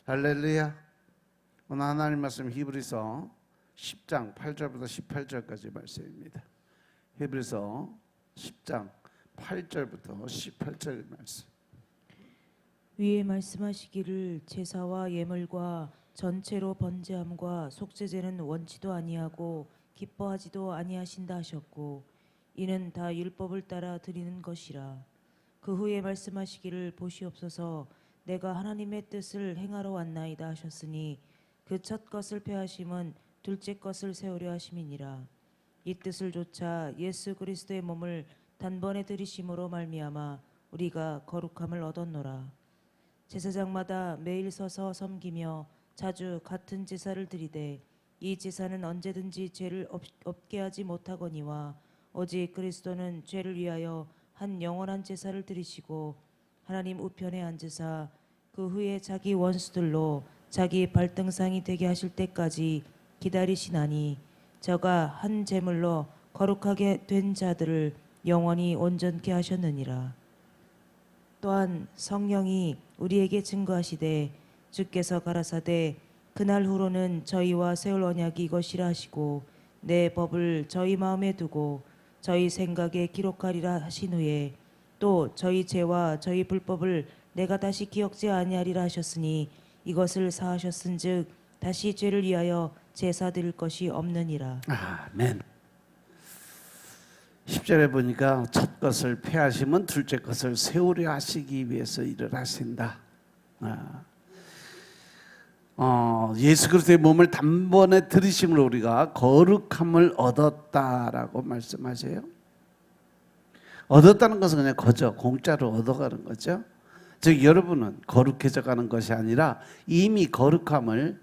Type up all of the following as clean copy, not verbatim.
할렐루야. 오늘 하나님 말씀 히브리서 10장 8절부터 18절까지 말씀입니다. 히브리서 10장 8절부터 18절 말씀. 위에 말씀하시기를 제사와 예물과 전체로 번제함과 속죄제는 원치도 아니하고 기뻐하지도 아니하신다 하셨고 이는 다 율법을 따라 드리는 것이라. 그 후에 말씀하시기를 보시옵소서 내가 하나님의 뜻을 행하러 왔나이다 하셨으니 그 첫 것을 폐하심은 둘째 것을 세우려 하심이니라. 이 뜻을 조차 예수 그리스도의 몸을 단번에 들이심으로 말미암아 우리가 거룩함을 얻었노라. 제사장마다 매일 서서 섬기며 자주 같은 제사를 드리되 이 제사는 언제든지 죄를 없게 하지 못하거니와 오직 그리스도는 죄를 위하여 한 영원한 제사를 드리시고 하나님 우편에 앉으사 그 후에 자기 원수들로 자기 발등상이 되게 하실 때까지 기다리시나니 저가 한 제물로 거룩하게 된 자들을 영원히 온전케 하셨느니라. 또한 성령이 우리에게 증거하시되 주께서 가라사대 그날 후로는 저희와 세울 언약이 이것이라 하시고 내 법을 저희 마음에 두고 저희 생각에 기록하리라 하신 후에 또 저희 죄와 저희 불법을 내가 다시 기억지 아니하리라 하셨으니 이것을 사하셨은즉 다시 죄를 위하여 제사 드릴 것이 없느니라. 아멘. 10절에 보니까 첫 것을 폐하시면 둘째 것을 세우려 하시기 위해서 일을 하신다. 예수 그리스도의 몸을 단번에 들이심으로 우리가 거룩함을 얻었다라고 말씀하세요. 얻었다는 것은 그냥 거저 공짜로 얻어가는 거죠. 즉 여러분은 거룩해져 가는 것이 아니라 이미 거룩함을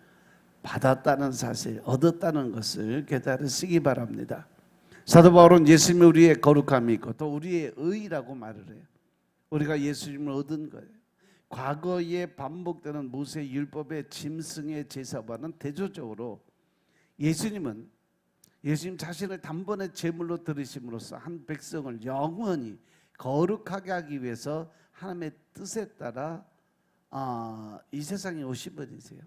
받았다는 사실, 얻었다는 것을 깨달으시기 바랍니다. 사도 바울은 예수님이 우리의 거룩함이 있고 또 우리의 의라고 말을 해요. 우리가 예수님을 얻은 거예요. 과거에 반복되는 모세 율법의 짐승의 제사와는 대조적으로 예수님 자신을 단번에 제물로 드리심으로써 한 백성을 영원히 거룩하게 하기 위해서 하나님의 뜻에 따라 이 세상에 오신 분이세요.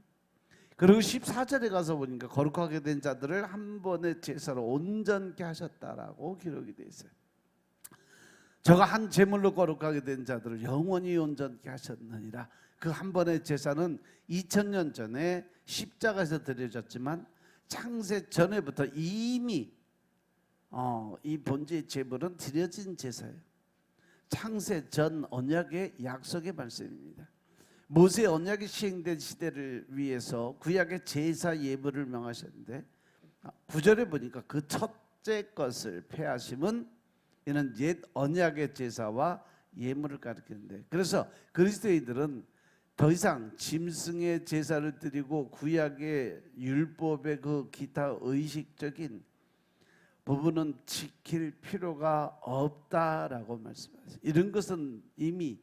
그리고 14절에 가서 보니까 거룩하게 된 자들을 한 번의 제사로 온전케 하셨다라고 기록이 되어 있어요. 저가 한 제물로 거룩하게 된 자들을 영원히 온전케 하셨느니라. 그 한 번의 제사는 2000년 전에 십자가에서 드려졌지만 창세 전에부터 이미 이 번제의 제물은 드려진 제사예요. 창세 전 언약의 약속의 말씀입니다. 모세 언약이 시행된 시대를 위해서 구약의 제사 예물을 명하셨는데 9절에 보니까 그 첫째 것을 폐하심은 이는 옛 언약의 제사와 예물을 가리키는데, 그래서 그리스도인들은 더 이상 짐승의 제사를 드리고 구약의 율법의 그 기타 의식적인 부분은 지킬 필요가 없다라고 말씀하세요. 이런 것은 이미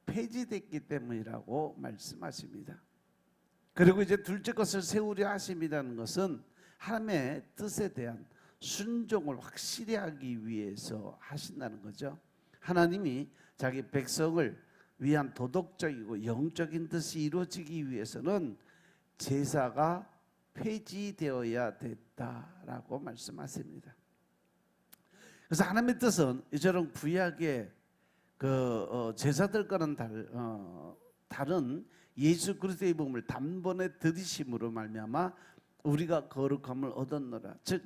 폐지됐기 때문이라고 말씀하십니다. 그리고 이제 둘째 것을 세우려 하심이라는 것은 하나님의 뜻에 대한 순종을 확실히 하기 위해서 하신다는 거죠. 하나님이 자기 백성을 위한 도덕적이고 영적인 뜻이 이루어지기 위해서는 제사가 폐지되어야 됐다라고 말씀하십니다. 그래서 하나님의 뜻은 이처럼 구약의 제사들과는 다른 예수 그리스도의 몸을 단번에 드리심으로 말미암아 우리가 거룩함을 얻었노라. 즉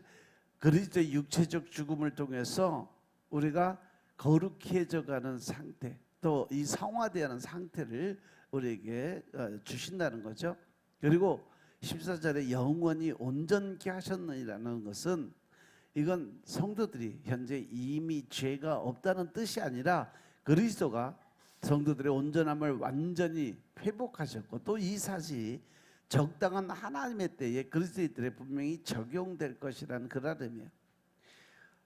그리스도의 육체적 죽음을 통해서 우리가 거룩해져 가는 상태, 또 이 성화되는 상태를 우리에게 주신다는 거죠. 그리고 14절에 영원히 온전케 하셨느니라는 것은 이건 성도들이 현재 이미 죄가 없다는 뜻이 아니라 그리스도가 성도들의 온전함을 완전히 회복하셨고 또 이 사실이 적당한 하나님의 때에 그리스도인들의 분명히 적용될 것이라는 그런 의미예요.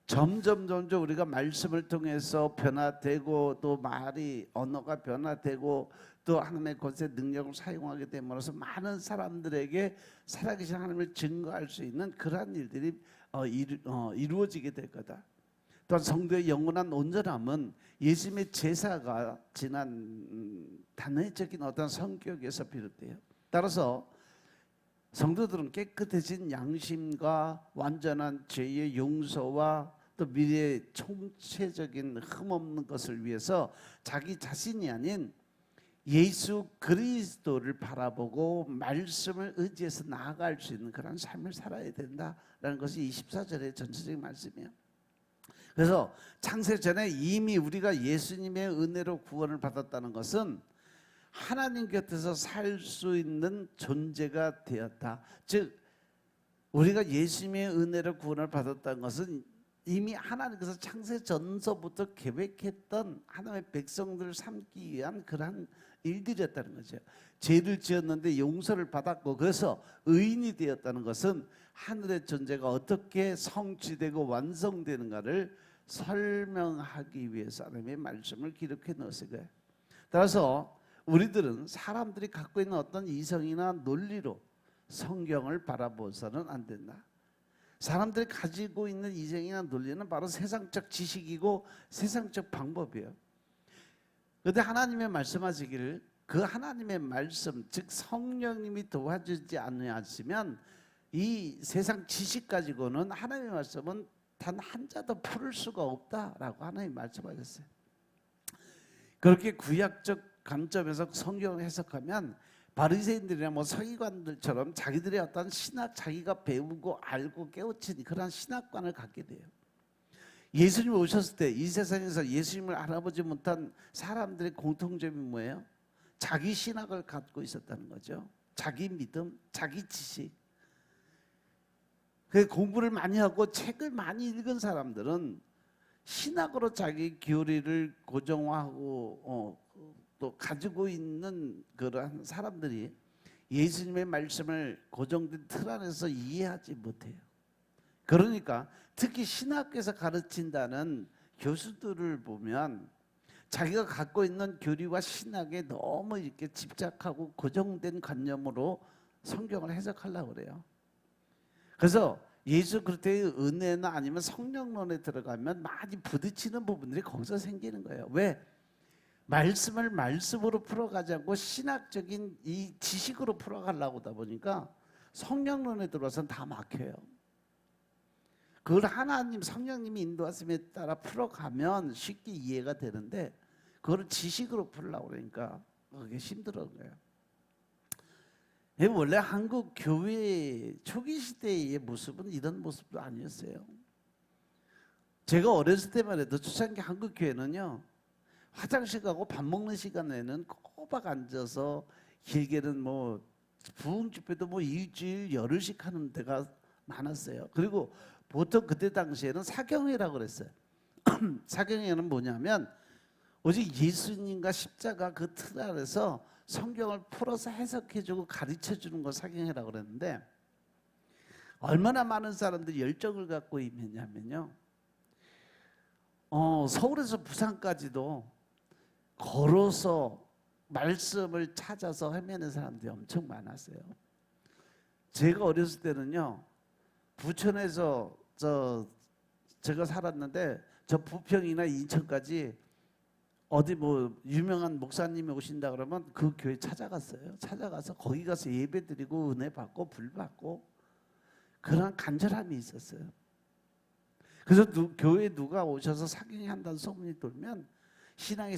점점 우리가 말씀을 통해서 변화되고 또 언어가 변화되고 또 하나님의 권세 능력을 사용하게 됨으로써 많은 사람들에게 살아계신 하나님을 증거할 수 있는 그러한 일들이 이루어지게 될 거다. 또한 성도의 영원한 온전함은 예수님의 제사가 지난 단회적인 어떤 성격에서 비롯돼요. 따라서 성도들은 깨끗해진 양심과 완전한 죄의 용서와 또 미래의 총체적인 흠없는 것을 위해서 자기 자신이 아닌 예수 그리스도를 바라보고 말씀을 의지해서 나아갈 수 있는 그런 삶을 살아야 된다라는 것이 24절의 전체적인 말씀이에요. 그래서 창세전에 이미 우리가 예수님의 은혜로 구원을 받았다는 것은 하나님 곁에서 살 수 있는 존재가 되었다. 즉 우리가 예수님의 은혜로 구원을 받았다는 것은 이미 하나님께서 창세전서부터 계획했던 하나님의 백성들을 삼기 위한 그러한 일들이었다는 거죠. 죄를 지었는데 용서를 받았고 그래서 의인이 되었다는 것은 하늘의 존재가 어떻게 성취되고 완성되는가를 설명하기 위해서 하나님의 말씀을 기록해 넣었을 거예요. 따라서 우리들은 사람들이 갖고 있는 어떤 이성이나 논리로 성경을 바라보서는 안 된다. 사람들이 가지고 있는 이성이나 논리는 바로 세상적 지식이고 세상적 방법이에요. 그런데 하나님의 말씀하시기를 그 하나님의 말씀, 즉 성령님이 도와주지 않으시면 이 세상 지식 가지고는 하나님의 말씀은 단 한자도 풀을 수가 없다라고 하나님이 말씀하셨어요. 그렇게 구약적 관점에서 성경을 해석하면 바리새인들이나 뭐 서기관들처럼 자기들의 어떤 신학, 자기가 배우고 알고 깨우친 그런 신학관을 갖게 돼요. 예수님이 오셨을 때 이 세상에서 예수님을 알아보지 못한 사람들의 공통점이 뭐예요? 자기 신학을 갖고 있었다는 거죠. 자기 믿음, 자기 지식. 그 공부를 많이 하고 책을 많이 읽은 사람들은 신학으로 자기 교리를 고정화하고 또 가지고 있는 그러한 사람들이 예수님의 말씀을 고정된 틀 안에서 이해하지 못해요. 그러니까 특히 신학교에서 가르친다는 교수들을 보면 자기가 갖고 있는 교리와 신학에 너무 이렇게 집착하고 고정된 관념으로 성경을 해석하려고 그래요. 그래서 예수 그리스도의 은혜나 아니면 성령론에 들어가면 많이 부딪히는 부분들이 거기서 생기는 거예요. 왜? 말씀을 말씀으로 풀어가지 않고 신학적인 이 지식으로 풀어가려고 하다 보니까 성령론에 들어와서는 다 막혀요. 그걸 하나님 성령님이 인도하심에 따라 풀어가면 쉽게 이해가 되는데 그걸 지식으로 풀려고 그러니까 그게 힘들어요. 원래 한국 교회 초기 시대의 모습은 이런 모습도 아니었어요. 제가 어렸을 때만 해도 초창기 한국 교회는요, 화장실 가고 밥 먹는 시간에는 꼬박 앉아서 길게는 뭐 부흥 집회도 뭐 일주일 열흘씩 하는 데가 많았어요. 그리고 보통 그때 당시에는 사경회라고 그랬어요. 사경회는 뭐냐면 오직 예수님과 십자가 그 틀 안에서 성경을 풀어서 해석해주고 가르쳐주는 걸 사경회라고 그랬는데 얼마나 많은 사람들이 열정을 갖고 임했냐면요, 서울에서 부산까지도 걸어서 말씀을 찾아서 헤매는 사람들이 엄청 많았어요. 제가 어렸을 때는요, 부천에서 제가 살았는데 저 부평이나 인천까지 어디 뭐 유명한 목사님이 오신다 그러면 그 교회 찾아갔어요. 찾아가서 거기 가서 예배 드리고 은혜 받고 불 받고 그런 간절함이 있었어요. 그래서 교회에 누가 오셔서 사경회 한다는 소문이 돌면 신앙의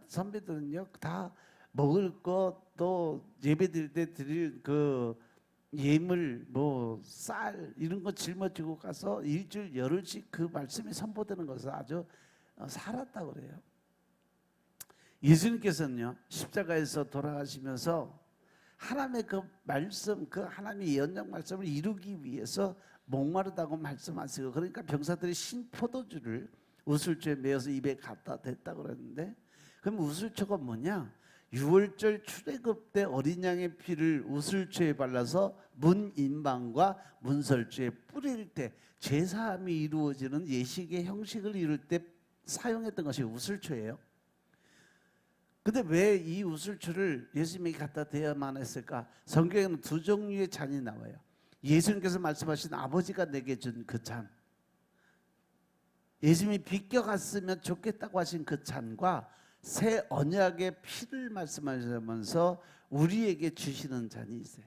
선배들은요 다 먹을 것 또 예배 드릴 때 드릴 그 예물 뭐 쌀 이런 거 짊어지고 가서 일주일 열흘씩 그 말씀이 선포되는 것을 아주 살았다고 그래요. 예수님께서는요 십자가에서 돌아가시면서 하나님의 그 말씀, 그 하나님의 예언적 말씀을 이루기 위해서 목마르다고 말씀하시고, 그러니까 병사들이 신포도주를 우슬초에 메어서 입에 갖다 댔다고 그랬는데, 그럼 우슬초가 뭐냐? 6월절 출애굽 때 어린 양의 피를 우슬초에 발라서 문인방과 문설주에 뿌릴 때 제사함이 이루어지는 예식의 형식을 이룰 때 사용했던 것이 우슬초예요. 근데 왜 이 우슬초를 예수님이 갖다 대야만 했을까? 성경에는 두 종류의 잔이 나와요. 예수님께서 말씀하신 아버지가 내게 준 그 잔, 예수님이 비껴갔으면 좋겠다고 하신 그 잔과 새 언약의 피를 말씀하시면서 우리에게 주시는 잔이 있어요.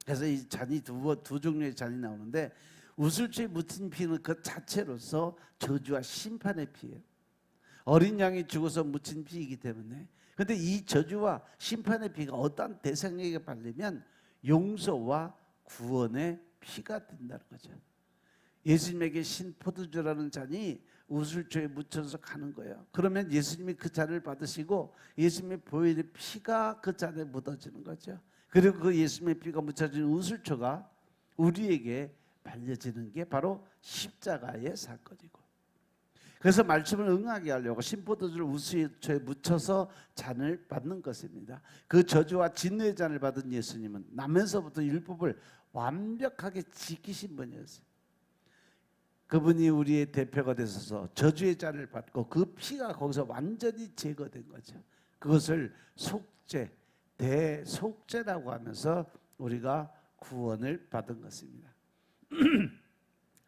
그래서 이 잔이 두 종류의 잔이 나오는데 우슬초에 묻힌 피는 그 자체로서 저주와 심판의 피예요. 어린 양이 죽어서 묻힌 피이기 때문에. 그런데 이 저주와 심판의 피가 어떤 대상에게 발리면 용서와 구원의 피가 된다는 거죠. 예수님에게 신 포도주라는 잔이 우슬초에 묻혀서 가는 거예요. 그러면 예수님이 그 잔을 받으시고 예수님의 보혈의 피가 그 잔에 묻어지는 거죠. 그리고 그 예수님의 피가 묻혀진 우슬초가 우리에게 발려지는 게 바로 십자가의 사건이고, 그래서 말씀을 응하게 하려고 신포도주를 우슬초에 묻혀서 잔을 받는 것입니다. 그 저주와 진노의 잔을 받은 예수님은 나면서부터 율법을 완벽하게 지키신 분이었어요. 그분이 우리의 대표가 되셔서 저주의 잔을 받고 그 피가 거기서 완전히 제거된 거죠. 그것을 속죄, 대속죄라고 하면서 우리가 구원을 받은 것입니다.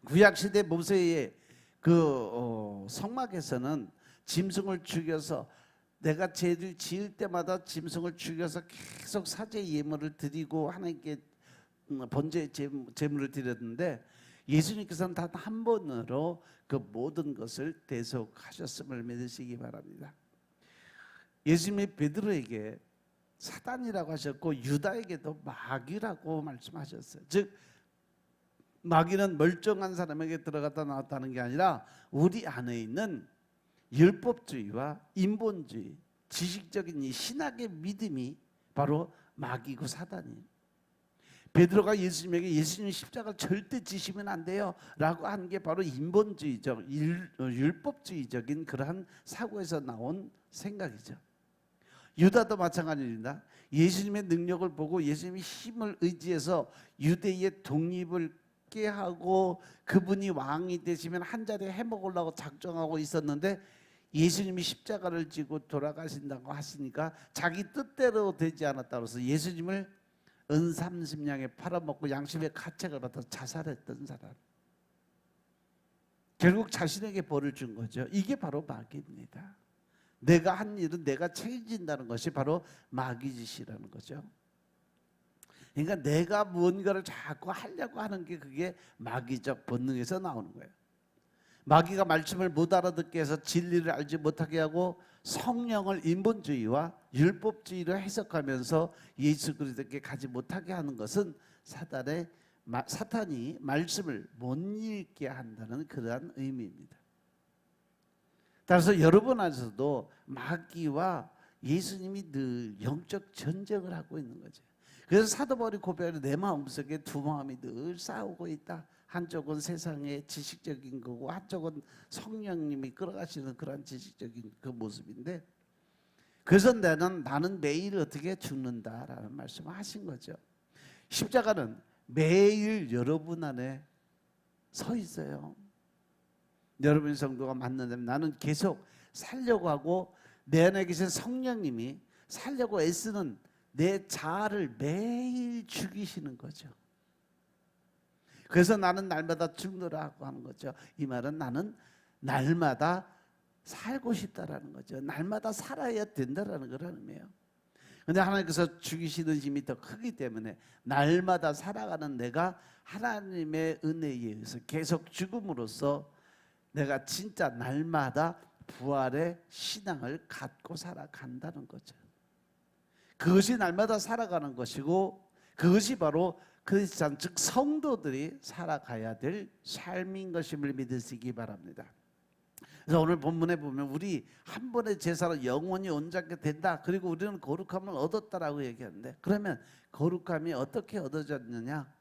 구약시대 모세의 성막에서는 짐승을 죽여서, 내가 죄를 지을 때마다 짐승을 죽여서 계속 사죄 예물을 드리고 하나님께 번제 제물을 드렸는데, 예수님께서는 단 한 번으로 그 모든 것을 대속하셨음을 믿으시기 바랍니다. 예수님이 베드로에게 사단이라고 하셨고 유다에게도 마귀라고 말씀하셨어요. 즉 마귀는 멀쩡한 사람에게 들어갔다 나왔다는 게 아니라 우리 안에 있는 율법주의와 인본주의, 지식적인 이 신학의 믿음이 바로 마귀고 사단이에요. 베드로가 예수님에게 예수님 십자가를 절대 지시면 안 돼요 라고 한 게 바로 인본주의적, 율법주의적인 그러한 사고에서 나온 생각이죠. 유다도 마찬가지입니다. 예수님의 능력을 보고 예수님의 힘을 의지해서 유대의 독립을 깨하고 그분이 왕이 되시면 한 자리에 해먹으려고 작정하고 있었는데, 예수님이 십자가를 지고 돌아가신다고 하시니까 자기 뜻대로 되지 않았다고 해서 예수님을 은삼십냥에 팔아먹고 양심의 가책을 받아 자살했던 사람, 결국 자신에게 벌을 준 거죠. 이게 바로 마귀입니다. 내가 한 일은 내가 책임진다는 것이 바로 마귀짓이라는 거죠. 그러니까 내가 무언가를 자꾸 하려고 하는 게 그게 마귀적 본능에서 나오는 거예요. 마귀가 말씀을 못 알아듣게 해서 진리를 알지 못하게 하고 성령을 인본주의와 율법주의로 해석하면서 예수 그리스도께 가지 못하게 하는 것은 사탄이 말씀을 못 읽게 한다는 그러한 의미입니다. 따라서 여러분 안에서도 마귀와 예수님이 늘 영적 전쟁을 하고 있는 거죠. 그래서 사도 바울이 고백하는 내 마음속에 두 마음이 늘 싸우고 있다. 한쪽은 세상의 지식적인 거고 한쪽은 성령님이 끌어가시는 그런 지식적인 그 모습인데, 그래서 나는 매일 어떻게 죽는다라는 말씀을 하신 거죠. 십자가는 매일 여러분 안에 서 있어요. 여러분의 성도가 맞는다면 나는 계속 살려고 하고 내 안에 계신 성령님이 살려고 애쓰는 내 자아를 매일 죽이시는 거죠. 그래서 나는 날마다 죽노라고 하는 거죠. 이 말은 나는 날마다 살고 싶다라는 거죠. 날마다 살아야 된다라는 거라는 의미예요. 그런데 하나님께서 죽이시는 힘이 더 크기 때문에 날마다 살아가는 내가 하나님의 은혜에 의해서 계속 죽음으로써 내가 진짜 날마다 부활의 신앙을 갖고 살아간다는 거죠. 그것이 날마다 살아가는 것이고, 그것이 바로 크리스찬 즉 성도들이 살아가야 될 삶인 것임을 믿으시기 바랍니다. 그래서 오늘 본문에 보면 우리 한 번의 제사로 영원히 온전하게 된다, 그리고 우리는 거룩함을 얻었다라고 얘기하는데, 그러면 거룩함이 어떻게 얻어졌느냐?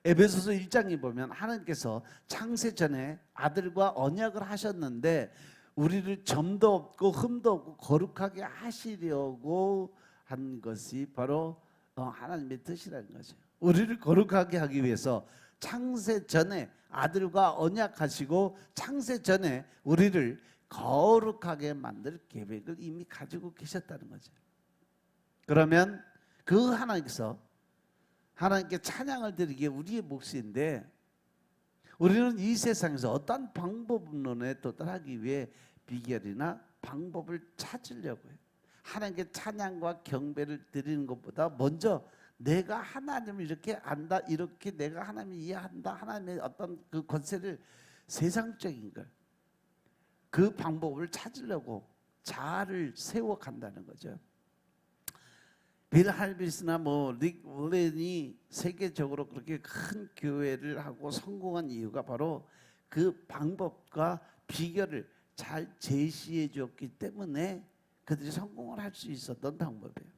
에베소서 1장에 보면 하나님께서 창세 전에 아들과 언약을 하셨는데 우리를 점도 없고 흠도 없고 거룩하게 하시려고 한 것이 바로 하나님의 뜻이라는 거죠. 우리를 거룩하게 하기 위해서 창세 전에 아들과 언약하시고 창세 전에 우리를 거룩하게 만들 계획을 이미 가지고 계셨다는 거죠. 그러면 그 하나님께서 하나님께 찬양을 드리기에 우리의 몫인데, 우리는 이 세상에서 어떤 방법론에 도달하기 위해 비결이나 방법을 찾으려고 해요. 하나님께 찬양과 경배를 드리는 것보다 먼저 내가 하나님을 이렇게 안다, 이렇게 내가 하나님을 이해한다, 하나님의 어떤 그 권세를, 세상적인 걸, 그 방법을 찾으려고 자아를 세워간다는 거죠. 빌 할비스나 릭 월렌이 세계적으로 그렇게 큰 교회를 하고 성공한 이유가 바로 그 방법과 비결을 잘 제시해 주었기 때문에 그들이 성공을 할 수 있었던 방법이에요.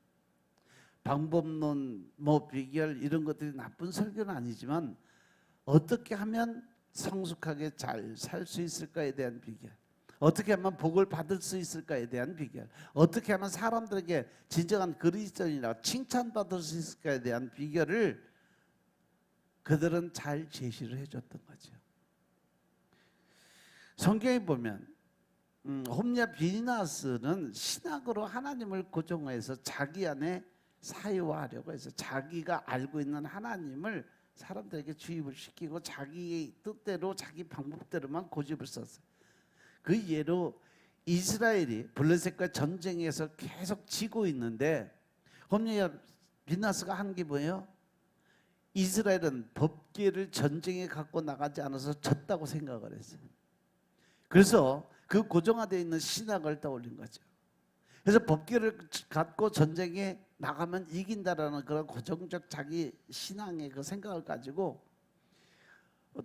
방법론, 비결 이런 것들이 나쁜 설교는 아니지만 어떻게 하면 성숙하게 잘 살 수 있을까에 대한 비결, 어떻게 하면 복을 받을 수 있을까에 대한 비결, 어떻게 하면 사람들에게 진정한 그리스도인이라 칭찬받을 수 있을까에 대한 비결을 그들은 잘 제시를 해줬던 거죠. 성경에 보면 홈리아 비나스는 신학으로 하나님을 고정해서 자기 안에 사유화하려고 해서 자기가 알고 있는 하나님을 사람들에게 주입을 시키고 자기의 뜻대로 자기 방법대로만 고집을 썼어요. 그 예로 이스라엘이 블레셋과 전쟁에서 계속 지고 있는데 홈리아 비나스가 한 게 뭐예요? 이스라엘은 법궤를 전쟁에 갖고 나가지 않아서 졌다고 생각을 했어요. 그래서 그 고정화되어 있는 신학을 떠올린 거죠. 그래서 법궤를 갖고 전쟁에 나가면 이긴다라는 그런 고정적 자기 신앙의 그 생각을 가지고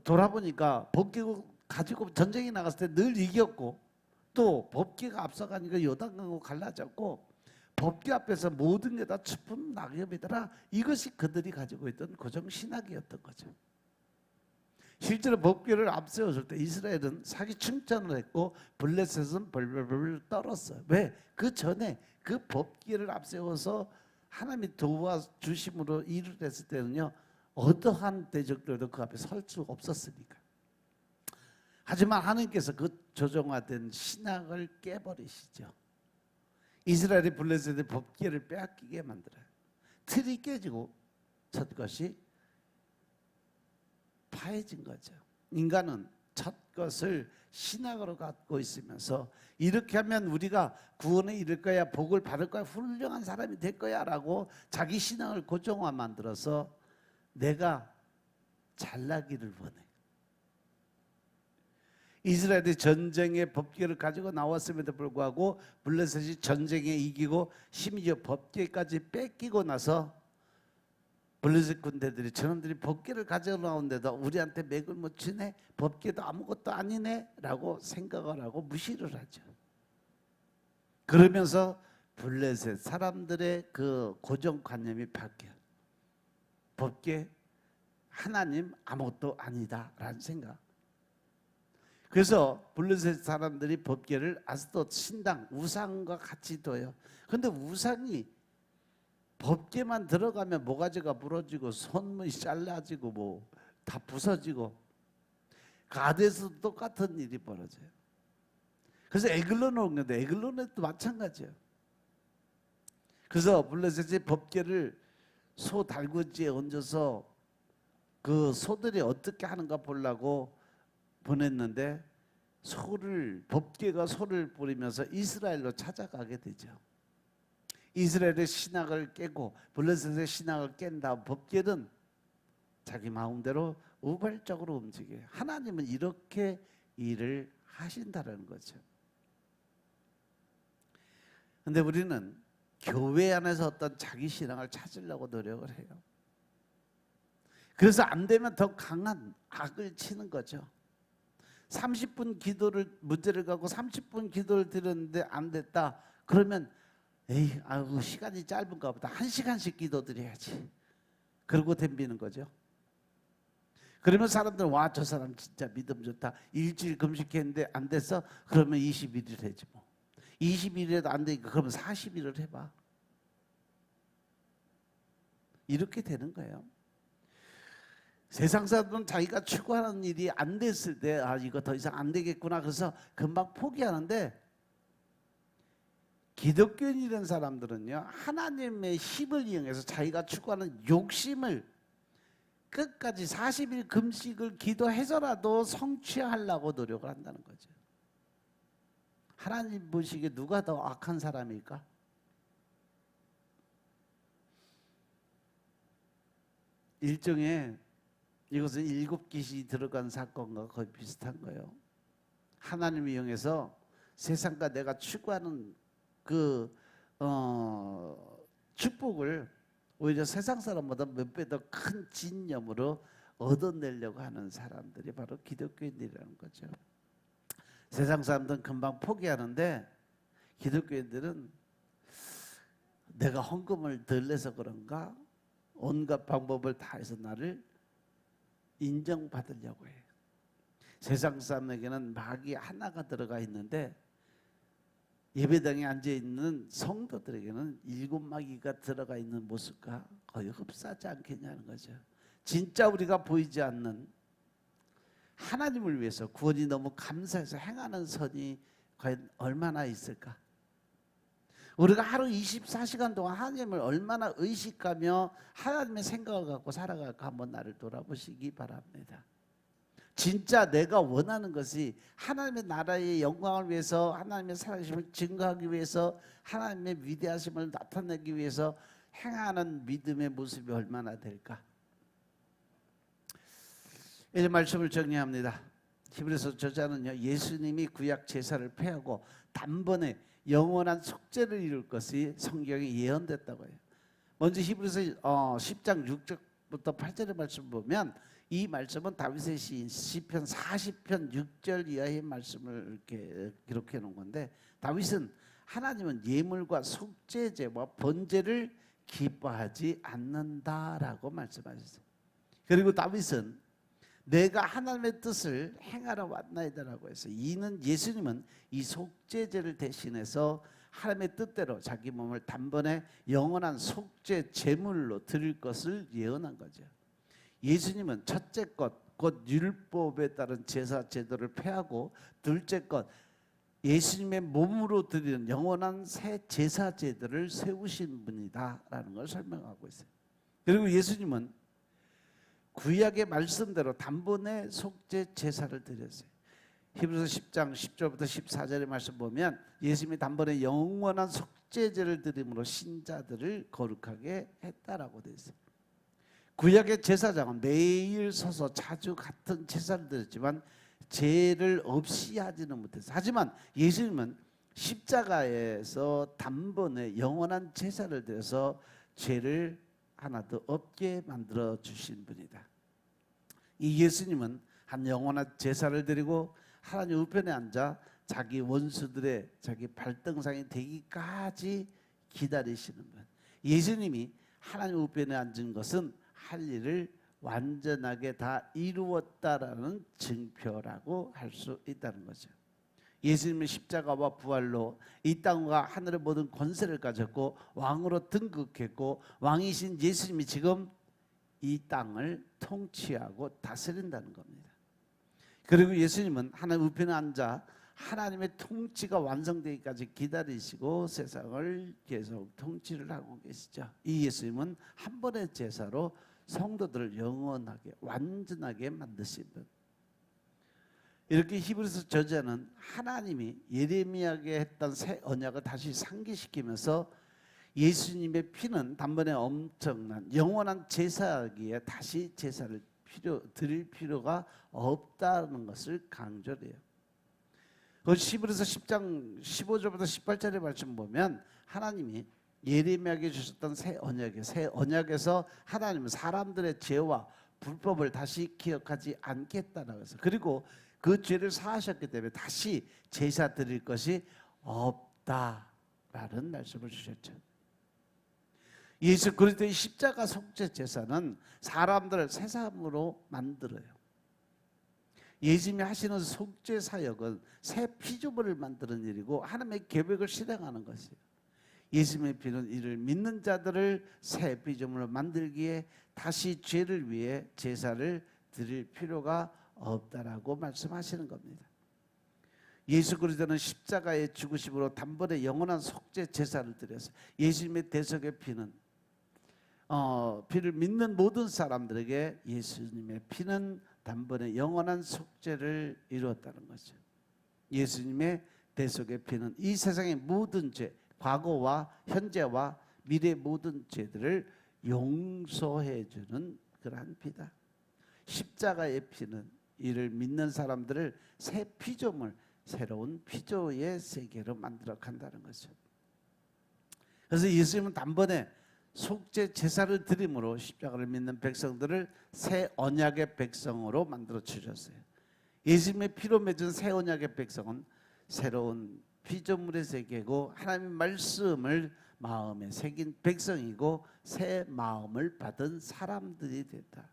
돌아보니까 법궤 가지고 전쟁에 나갔을 때 늘 이겼고, 또 법궤가 앞서가니까 요단강으로 갈라졌고, 법궤 앞에서 모든 게 다 추품 낙엽이더라. 이것이 그들이 가지고 있던 고정 신학이었던 거죠. 실제로 법궤를 앞세웠을 때 이스라엘은 사기 칭찬을 했고 블레셋은 벌벌벌 떨었어요. 왜? 그 전에 그 법궤를 앞세워서 하나님이 도와주심으로 일을 했을 때는요, 어떠한 대적들도 그 앞에 설 수 없었으니까. 하지만 하나님께서 그 조정화된 신학을 깨버리시죠. 이스라엘이 블레셋의 법궤를 빼앗기게 만들어요. 틀이 깨지고 첫 것이 파해진 거죠. 인간은 첫 것을 신학으로 갖고 있으면서 이렇게 하면 우리가 구원에 이를 거야, 복을 받을 거야, 훌륭한 사람이 될 거야 라고 자기 신앙을 고정화 만들어서 내가 잘나기를 원해. 이스라엘이 전쟁의 법궤를 가지고 나왔음에도 불구하고 블레셋이 전쟁에 이기고 심지어 법궤까지 뺏기고 나서 블레셋 군대들이 저놈들이 법궤를 가져 나온데도 우리한테 맥을 못 치네, 법궤도 아무것도 아니네 라고 생각을 하고 무시를 하죠. 그러면서 블레셋 사람들의 그 고정관념이 바뀌어요. 법궤 하나님 아무것도 아니다 라는 생각. 그래서 블레셋 사람들이 법궤를 아스돗 신당 우상과 같이 둬요. 그런데 우상이 법궤만 들어가면 모가지가 부러지고 손문이 잘라지고 뭐 다 부서지고, 가데스도 똑같은 일이 벌어져요. 그래서 에글론에 온 건데 에글론에도 마찬가지예요. 그래서 블레셋이 법궤를 소 달구지에 얹어서 그 소들이 어떻게 하는가 보려고 보냈는데 법궤가 소를 부리면서 이스라엘로 찾아가게 되죠. 이스라엘의 신학을 깨고 블레셋의 신학을 깬 다음 법궤는 자기 마음대로 우발적으로 움직여요. 하나님은 이렇게 일을 하신다는 거죠. 그런데 우리는 교회 안에서 어떤 자기 신앙을 찾으려고 노력을 해요. 그래서 안 되면 더 강한 악을 치는 거죠. 30분 기도를 문제를 갖고 30분 기도를 드렸는데 안 됐다. 그러면 에이, 시간이 짧은가 보다. 1시간씩 기도드려야지. 그러고 덤비는 거죠. 그러면 사람들은 와, 저 사람 진짜 믿음 좋다. 일주일 금식했는데 안 됐어? 그러면 21일 해지 뭐. 21일에도 안 되니까 그러면 40일을 해봐. 이렇게 되는 거예요. 세상 사람들은 자기가 추구하는 일이 안 됐을 때 이거 더 이상 안 되겠구나. 그래서 금방 포기하는데, 기독교인이라는 사람들은요, 하나님의 힘을 이용해서 자기가 추구하는 욕심을 끝까지 40일 금식을 기도해서라도 성취하려고 노력을 한다는 거죠. 하나님 보시기에 누가 더 악한 사람일까? 일종의 이것은 7귀신이 들어간 사건과 거의 비슷한 거예요. 하나님을 이용해서 세상과 내가 추구하는 그 축복을 오히려 세상 사람보다 몇 배 더 큰 진념으로 얻어내려고 하는 사람들이 바로 기독교인들이라는 거죠. 세상 사람들은 금방 포기하는데 기독교인들은 내가 헌금을 덜 내서 그런가 온갖 방법을 다해서 나를 인정받으려고 해요. 세상 사람에게는 마귀 하나가 들어가 있는데 예배당에 앉아있는 성도들에게는 7마귀가 들어가 있는 모습과 거의 흡사하지 않겠냐는 거죠. 진짜 우리가 보이지 않는 하나님을 위해서 구원이 너무 감사해서 행하는 선이 과연 얼마나 있을까? 우리가 하루 24시간 동안 하나님을 얼마나 의식하며 하나님의 생각을 갖고 살아갈까 한번 나를 돌아보시기 바랍니다. 진짜 내가 원하는 것이 하나님의 나라의 영광을 위해서, 하나님의 살아계심을 증거하기 위해서, 하나님의 위대하심을 나타내기 위해서 행하는 믿음의 모습이 얼마나 될까? 이 말씀을 정리합니다. 히브리서 저자는요, 예수님이 구약 제사를 폐하고 단번에 영원한 속죄를 이룰 것이 성경에 예언됐다고 해요. 먼저 히브리서 10장 6절부터 8절의 말씀 보면 이 말씀은 다윗의 시인 시편 40편 6절 이하의 말씀을 이렇게 기록해 놓은 건데, 다윗은 하나님은 예물과 속죄제와 번제를 기뻐하지 않는다라고 말씀하셨어요. 그리고 다윗은 내가 하나님의 뜻을 행하러 왔나이다라고 해서, 이는 예수님은 이 속죄제를 대신해서 하나님의 뜻대로 자기 몸을 단번에 영원한 속죄 제물로 드릴 것을 예언한 거죠. 예수님은 첫째 것, 곧 율법에 따른 제사 제도를 폐하고, 둘째 것, 예수님의 몸으로 드리는 영원한 새 제사 제도를 세우신 분이다라는 걸 설명하고 있어요. 그리고 예수님은 구약의 말씀대로 단번에 속죄 제사를 드렸어요. 히브리서 10장 10절부터 14절의 말씀 보면 예수님이 단번에 영원한 속죄제를 드림으로 신자들을 거룩하게 했다라고 되어 있어요. 구약의 제사장은 매일 서서 자주 같은 제사를 드렸지만 죄를 없이 하지는 못했어요. 하지만 예수님은 십자가에서 단번에 영원한 제사를 드려서 죄를 하나도 없게 만들어 주신 분이다. 이 예수님은 한 영원한 제사를 드리고 하나님 우편에 앉아 자기 원수들의 자기 발등상이 되기까지 기다리시는 분. 예수님이 하나님 우편에 앉은 것은 할 일을 완전하게 다 이루었다라는 증표라고 할 수 있다는 거죠. 예수님은 십자가와 부활로 이 땅과 하늘의 모든 권세를 가졌고 왕으로 등극했고, 왕이신 예수님이 지금 이 땅을 통치하고 다스린다는 겁니다. 그리고 예수님은 하나님 우편에 앉아 하나님의 통치가 완성되기까지 기다리시고 세상을 계속 통치를 하고 계시죠. 이 예수님은 한 번의 제사로 성도들을 영원하게 완전하게 만드신 분. 이렇게 히브리서 저자는 하나님이 예레미야에게 했던 새 언약을 다시 상기시키면서 예수님의 피는 단번에 엄청난 영원한 제사기에 다시 제사를 드릴 필요가 없다는 것을 강조해요. 히브리서 10장 15절부터 18절의 말씀 보면 하나님이 예레미야에게 주셨던 새 언약에서 하나님은 사람들의 죄와 불법을 다시 기억하지 않겠다라고 해서, 그리고 그 죄를 사하셨기 때문에 다시 제사 드릴 것이 없다라는 말씀을 주셨죠. 예수 그리스도의 십자가 속죄 제사는 사람들을 새 사람으로 만들어요. 예수님이 하시는 속죄 사역은 새 피조물을 만드는 일이고 하나님의 계획을 실행하는 것이에요. 예수님의 피는 이를 믿는 자들을 새 피조물로 만들기에 다시 죄를 위해 제사를 드릴 필요가 없다라고 말씀하시는 겁니다. 예수 그리스도는 십자가의 죽으심으로 단번에 영원한 속죄 제사를 드렸어요. 예수님의 대속의 피는 피를 믿는 모든 사람들에게 예수님의 피는 단번에 영원한 속죄를 이루었다는 거죠. 예수님의 대속의 피는 이 세상의 모든 죄, 과거와 현재와 미래의 모든 죄들을 용서해 주는 그러한 피다. 십자가의 피는 이를 믿는 사람들을 새 피조물, 새로운 피조의 세계로 만들어 간다는 거죠. 그래서 예수님은 단번에 속죄 제사를 드림으로 십자가를 믿는 백성들을 새 언약의 백성으로 만들어 주셨어요. 예수님의 피로 맺은 새 언약의 백성은 새로운 피조물의 세계고 하나님의 말씀을 마음에 새긴 백성이고 새 마음을 받은 사람들이 됐다.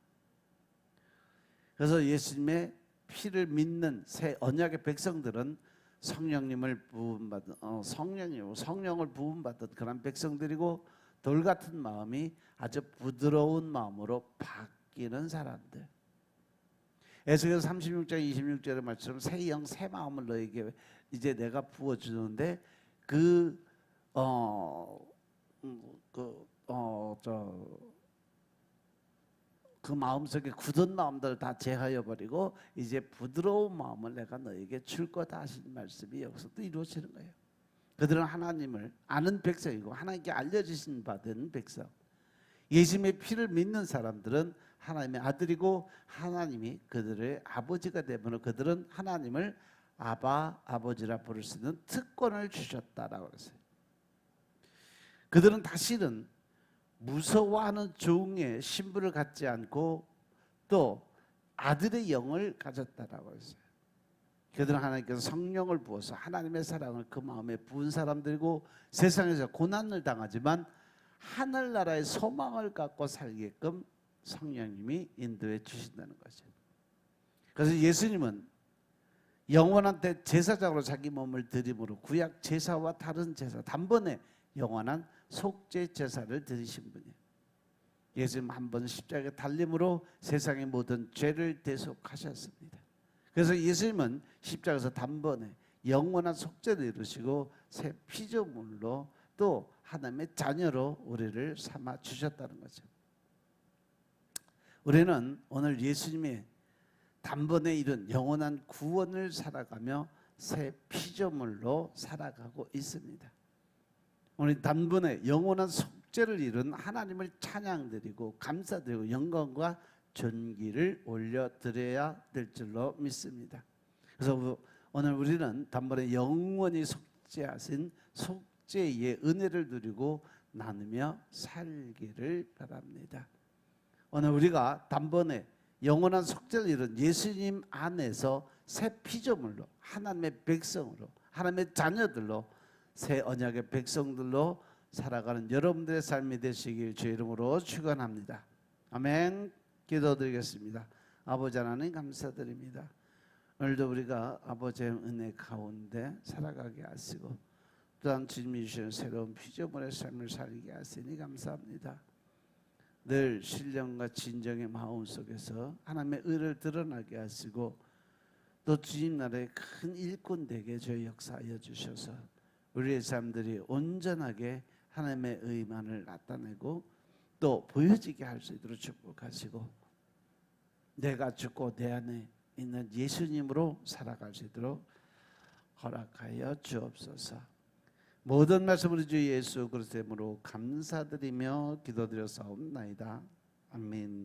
그래서 예수님의 피를 믿는 새 언약의 백성들은 성령님을 부음받은 성령을 부음받은 그런 백성들이고 돌 같은 마음이 아주 부드러운 마음으로 바뀌는 사람들. 에스겔 36장 26절의 말처럼 새 영 새 마음을 너에게 이제 내가 부어 주는데 그 마음속에 굳은 마음들을 다 제하여 버리고 이제 부드러운 마음을 내가 너에게 줄 거다 하신 말씀이 여기서도 이루어지는 거예요. 그들은 하나님을 아는 백성이고 하나님께 알려주신 바된 백성. 예수님의 피를 믿는 사람들은 하나님의 아들이고 하나님이 그들의 아버지가 되므로 그들은 하나님을 아버지라 부를 수 있는 특권을 주셨다라고 했어요. 그들은 다시는 무서워하는 종의 신분을 갖지 않고 또 아들의 영을 가졌다라고 했어요. 그들은 하나님께서 성령을 부어서 하나님의 사랑을 그 마음에 부은 사람들이고 세상에서 고난을 당하지만 하늘나라의 소망을 갖고 살게끔 성령님이 인도해 주신다는 거죠. 그래서 예수님은 영원한 때 제사장으로 자기 몸을 드림으로 구약 제사와 다른 제사 단번에 영원한 속죄 제사를 드리신 분이에요. 예수님 한 번 십자가에 달림으로 세상의 모든 죄를 대속하셨습니다. 그래서 예수님은 십자가에서 단번에 영원한 속죄를 이루시고 새 피조물로 또 하나님의 자녀로 우리를 삼아 주셨다는 거죠. 우리는 오늘 예수님의 단번에 이룬 영원한 구원을 살아가며 새 피조물로 살아가고 있습니다. 오늘 단번에 영원한 속죄를 이룬 하나님을 찬양드리고 감사드리고 영광과 존귀를 올려드려야 될 줄로 믿습니다. 그래서 오늘 우리는 단번에 영원히 속죄하신 속죄의 은혜를 누리고 나누며 살기를 바랍니다. 오늘 우리가 단번에 영원한 속죄를 이룬 예수님 안에서 새 피조물로 하나님의 백성으로 하나님의 자녀들로 새 언약의 백성들로 살아가는 여러분들의 삶이 되시길 주의 이름으로 축원합니다. 아멘. 기도드리겠습니다. 아버지 하나님 감사드립니다. 오늘도 우리가 아버지의 은혜 가운데 살아가게 하시고 또한 주님이 주시는 새로운 피조물의 삶을 살게 하시니 감사합니다. 늘 신령과 진정의 마음 속에서 하나님의 의를 드러나게 하시고 또 주님 나라의 큰 일꾼 되게 저희 역사하여 주셔서 우리의 삶들이 온전하게 하나님의 의만을 나타내고 또 보여지게 할 수 있도록 축복하시고 내가 죽고 내 안에 있는 예수님으로 살아갈 수 있도록 허락하여 주옵소서. 모든 말씀 우리 주 예수 그리스도의 이름으로 감사드리며 기도드려 사옵나이다. 아멘.